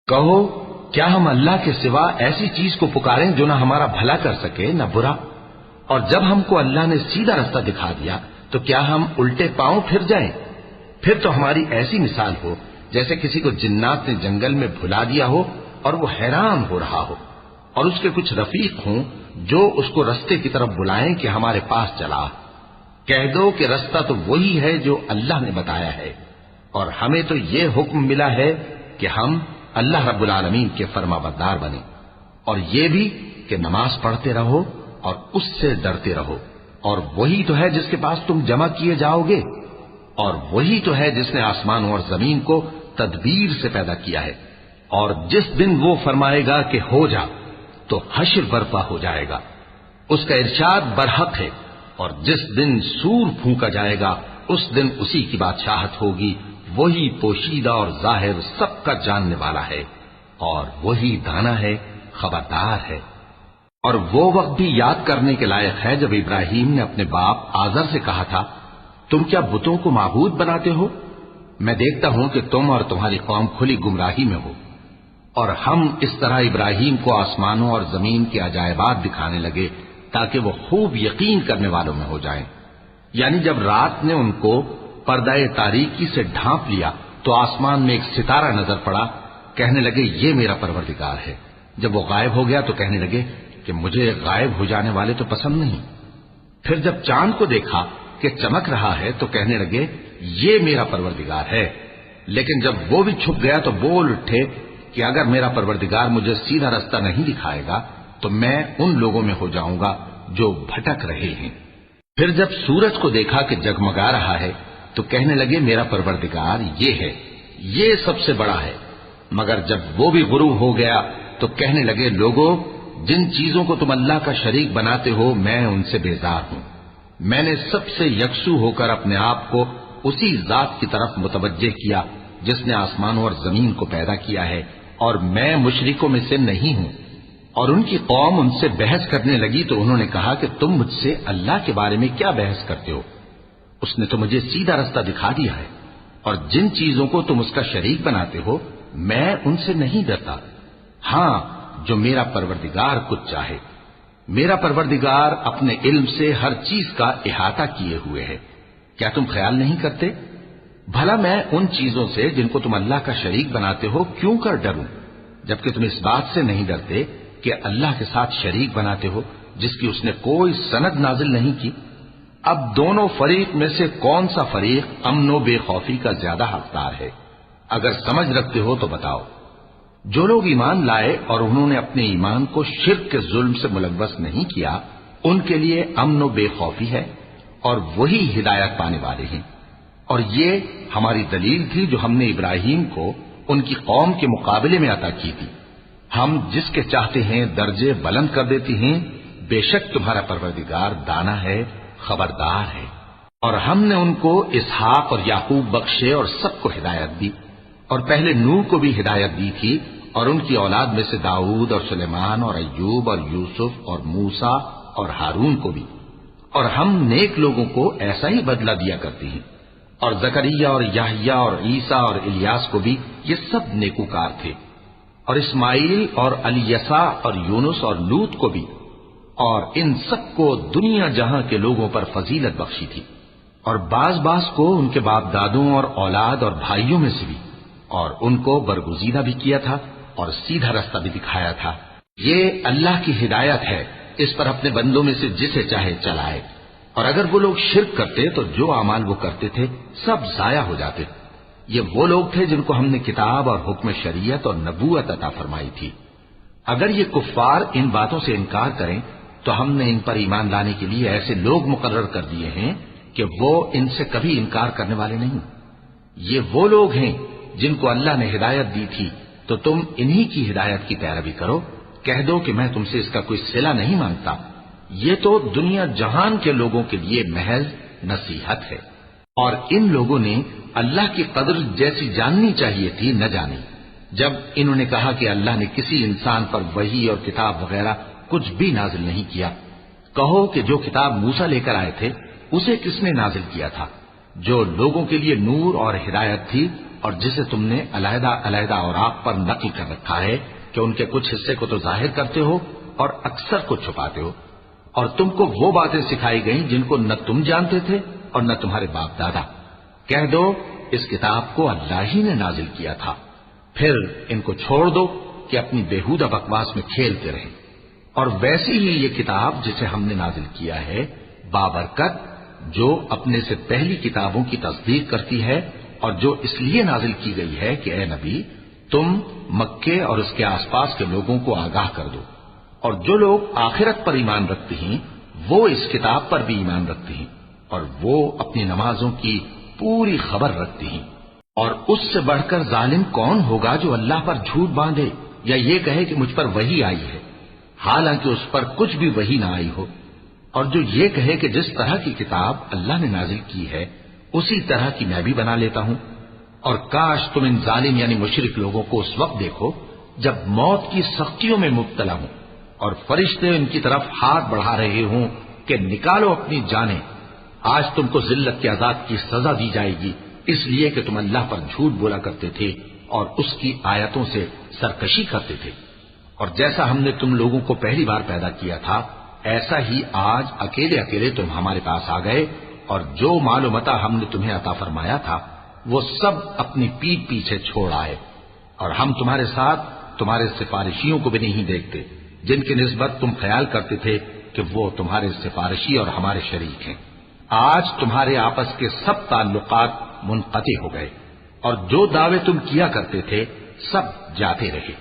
کہو کیا ہم اللہ کے سوا ایسی چیز کو پکاریں جو نہ ہمارا بھلا کر سکے نہ برا؟ اور جب ہم کو اللہ نے سیدھا رستہ دکھا دیا تو کیا ہم الٹے پاؤں پھر جائیں؟ پھر تو ہماری ایسی مثال ہو جیسے کسی کو جنات نے جنگل میں بھلا دیا ہو اور وہ حیران ہو رہا ہو، اور اس کے کچھ رفیق ہوں جو اس کو رستے کی طرف بلائیں کہ ہمارے پاس چلا۔ کہہ دو کہ رستہ تو وہی ہے جو اللہ نے بتایا ہے، اور ہمیں تو یہ حکم ملا ہے کہ ہم اللہ رب العالمین کے فرما بردار بنیں، اور یہ بھی کہ نماز پڑھتے رہو اور اس سے ڈرتے رہو، اور وہی تو ہے جس کے پاس تم جمع کیے جاؤ گے، اور وہی تو ہے جس نے آسمان اور زمین کو تدبیر سے پیدا کیا ہے، اور جس دن وہ فرمائے گا کہ ہو جا تو حشر برپا ہو جائے گا، اس کا ارشاد برحق ہے، اور جس دن سور پھونکا جائے گا اس دن اسی کی بادشاہت ہوگی، وہی پوشیدہ اور ظاہر سب کا جاننے والا ہے، اور وہی دانا ہے، خبردار ہے۔ اور وہ وقت بھی یاد کرنے کے لائق ہے جب ابراہیم نے اپنے باپ آزر سے کہا تھا، تم کیا بتوں کو معبود بناتے ہو؟ میں دیکھتا ہوں کہ تم اور تمہاری قوم کھلی گمراہی میں ہو۔ اور ہم اس طرح ابراہیم کو آسمانوں اور زمین کے عجائبات دکھانے لگے تاکہ وہ خوب یقین کرنے والوں میں ہو جائیں۔ یعنی جب رات نے ان کو پردہ تاریکی سے ڈھانپ لیا تو آسمان میں ایک ستارہ نظر پڑا، کہنے لگے یہ میرا پروردگار ہے۔ جب وہ غائب ہو گیا تو کہنے لگے کہ مجھے غائب ہو جانے والے تو پسند نہیں۔ پھر جب چاند کو دیکھا کہ چمک رہا ہے تو کہنے لگے یہ میرا پروردگار ہے۔ لیکن جب وہ بھی چھپ گیا تو بول اٹھے کہ اگر میرا پروردگار مجھے سیدھا رستہ نہیں دکھائے گا تو میں ان لوگوں میں ہو جاؤں گا جو بھٹک رہے ہیں۔ پھر جب سورج کو دیکھا کہ جگمگا رہا ہے تو کہنے لگے میرا پروردگار یہ ہے، یہ سب سے بڑا ہے۔ مگر جب وہ بھی غروب ہو گیا تو کہنے لگے لوگوں، جن چیزوں کو تم اللہ کا شریک بناتے ہو میں ان سے بیزار ہوں۔ میں نے سب سے یکسو ہو کر اپنے آپ کو اسی ذات کی طرف متوجہ کیا جس نے آسمانوں اور زمین کو پیدا کیا ہے، اور میں مشرکوں میں سے نہیں ہوں۔ اور ان کی قوم ان سے بحث کرنے لگی تو انہوں نے کہا کہ تم مجھ سے اللہ کے بارے میں کیا بحث کرتے ہو؟ اس نے تو مجھے سیدھا رستہ دکھا دیا ہے، اور جن چیزوں کو تم اس کا شریک بناتے ہو میں ان سے نہیں ڈرتا، ہاں جو میرا پروردگار کچھ چاہے۔ میرا پروردگار اپنے علم سے ہر چیز کا احاطہ کیے ہوئے ہے۔ کیا تم خیال نہیں کرتے؟ بھلا میں ان چیزوں سے جن کو تم اللہ کا شریک بناتے ہو کیوں کر ڈروں، جبکہ تم اس بات سے نہیں ڈرتے کہ اللہ کے ساتھ شریک بناتے ہو جس کی اس نے کوئی سند نازل نہیں کی۔ اب دونوں فریق میں سے کون سا فریق امن و بے خوفی کا زیادہ حقدار ہے؟ اگر سمجھ رکھتے ہو تو بتاؤ۔ جو لوگ ایمان لائے اور انہوں نے اپنے ایمان کو شرک کے ظلم سے ملوث نہیں کیا ان کے لیے امن و بے خوفی ہے، اور وہی ہدایت پانے والے ہیں۔ اور یہ ہماری دلیل تھی جو ہم نے ابراہیم کو ان کی قوم کے مقابلے میں عطا کی تھی۔ ہم جس کے چاہتے ہیں درجے بلند کر دیتے ہیں، بے شک تمہارا پروردگار دانا ہے، خبردار ہے۔ اور ہم نے ان کو اسحاق اور یعقوب بخشے اور سب کو ہدایت دی، اور پہلے نوح کو بھی ہدایت دی تھی، اور ان کی اولاد میں سے داؤد اور سلیمان اور ایوب اور یوسف اور موسیٰ اور ہارون کو بھی۔ اور ہم نیک لوگوں کو ایسا ہی بدلہ دیا کرتے ہیں۔ اور زکریا اور یحییٰ اور عیسیٰ اور الیاس کو بھی، یہ سب نیکوکار تھے۔ اور اسماعیل اور الیسع اور یونس اور لوط کو بھی، اور ان سب کو دنیا جہاں کے لوگوں پر فضیلت بخشی تھی، اور بعض کو ان کے باپ دادوں اور اولاد اور بھائیوں میں سے بھی، اور ان کو برگزیدہ بھی کیا تھا اور سیدھا رستہ بھی دکھایا تھا۔ یہ اللہ کی ہدایت ہے، اس پر اپنے بندوں میں سے جسے چاہے چلائے۔ اور اگر وہ لوگ شرک کرتے تو جو اعمال وہ کرتے تھے سب ضائع ہو جاتے۔ یہ وہ لوگ تھے جن کو ہم نے کتاب اور حکم شریعت اور نبوت عطا فرمائی تھی۔ اگر یہ کفار ان باتوں سے انکار کریں تو ہم نے ان پر ایمان لانے کے لیے ایسے لوگ مقرر کر دیے ہیں کہ وہ ان سے کبھی انکار کرنے والے نہیں۔ یہ وہ لوگ ہیں جن کو اللہ نے ہدایت دی تھی، تو تم انہی کی ہدایت کی پیروی کرو۔ کہہ دو کہ میں تم سے اس کا کوئی صلہ نہیں مانگتا، یہ تو دنیا جہان کے لوگوں کے لیے محض نصیحت ہے۔ اور ان لوگوں نے اللہ کی قدر جیسی جاننی چاہیے تھی نہ جانی۔ جب انہوں نے کہا کہ اللہ نے کسی انسان پر وحی اور کتاب وغیرہ کچھ بھی نازل نہیں کیا، کہو کہ جو کتاب موسیٰ لے کر آئے تھے اسے کس نے نازل کیا تھا، جو لوگوں کے لیے نور اور ہدایت تھی اور جسے تم نے علیحدہ علیحدہ اوراق پر نقل کر رکھا ہے کہ ان کے کچھ حصے کو تو ظاہر کرتے ہو اور اکثر کو چھپاتے ہو، اور تم کو وہ باتیں سکھائی گئیں جن کو نہ تم جانتے تھے اور نہ تمہارے باپ دادا۔ کہہ دو اس کتاب کو اللہ ہی نے نازل کیا تھا، پھر ان کو چھوڑ دو کہ اپنی بےہودہ بکواس میں کھیلتے رہیں۔ اور ویسی ہی یہ کتاب جسے ہم نے نازل کیا ہے بابرکت، جو اپنے سے پہلی کتابوں کی تصدیق کرتی ہے، اور جو اس لیے نازل کی گئی ہے کہ اے نبی تم مکے اور اس کے آس پاس کے لوگوں کو آگاہ کر دو، اور جو لوگ آخرت پر ایمان رکھتے ہیں وہ اس کتاب پر بھی ایمان رکھتے ہیں، اور وہ اپنی نمازوں کی پوری خبر رکھتے ہیں۔ اور اس سے بڑھ کر ظالم کون ہوگا جو اللہ پر جھوٹ باندھے یا یہ کہے کہ مجھ پر وحی آئی ہے حالانکہ اس پر کچھ بھی وحی نہ آئی ہو، اور جو یہ کہے کہ جس طرح کی کتاب اللہ نے نازل کی ہے اسی طرح کی میں بھی بنا لیتا ہوں۔ اور کاش تم ان ظالم یعنی مشرک لوگوں کو اس وقت دیکھو جب موت کی سختیوں میں مبتلا ہوں اور فرشتے ان کی طرف ہاتھ بڑھا رہے ہوں کہ نکالو اپنی جانیں، آج تم کو ذلت کے عذاب کی سزا دی جائے گی اس لیے کہ تم اللہ پر جھوٹ بولا کرتے تھے اور اس کی آیتوں سے سرکشی کرتے تھے۔ اور جیسا ہم نے تم لوگوں کو پہلی بار پیدا کیا تھا ایسا ہی آج اکیلے اکیلے تم ہمارے پاس آ گئے، اور جو مال و متاع ہم نے تمہیں عطا فرمایا تھا وہ سب اپنی پیٹھ پیچھے چھوڑ آئے، اور ہم تمہارے ساتھ تمہارے سفارشیوں کو بھی نہیں دیکھتے جن کی نسبت تم خیال کرتے تھے کہ وہ تمہارے سفارشی اور ہمارے شریک ہیں۔ آج تمہارے آپس کے سب تعلقات منقطع ہو گئے، اور جو دعوے تم کیا کرتے تھے سب جاتے رہے۔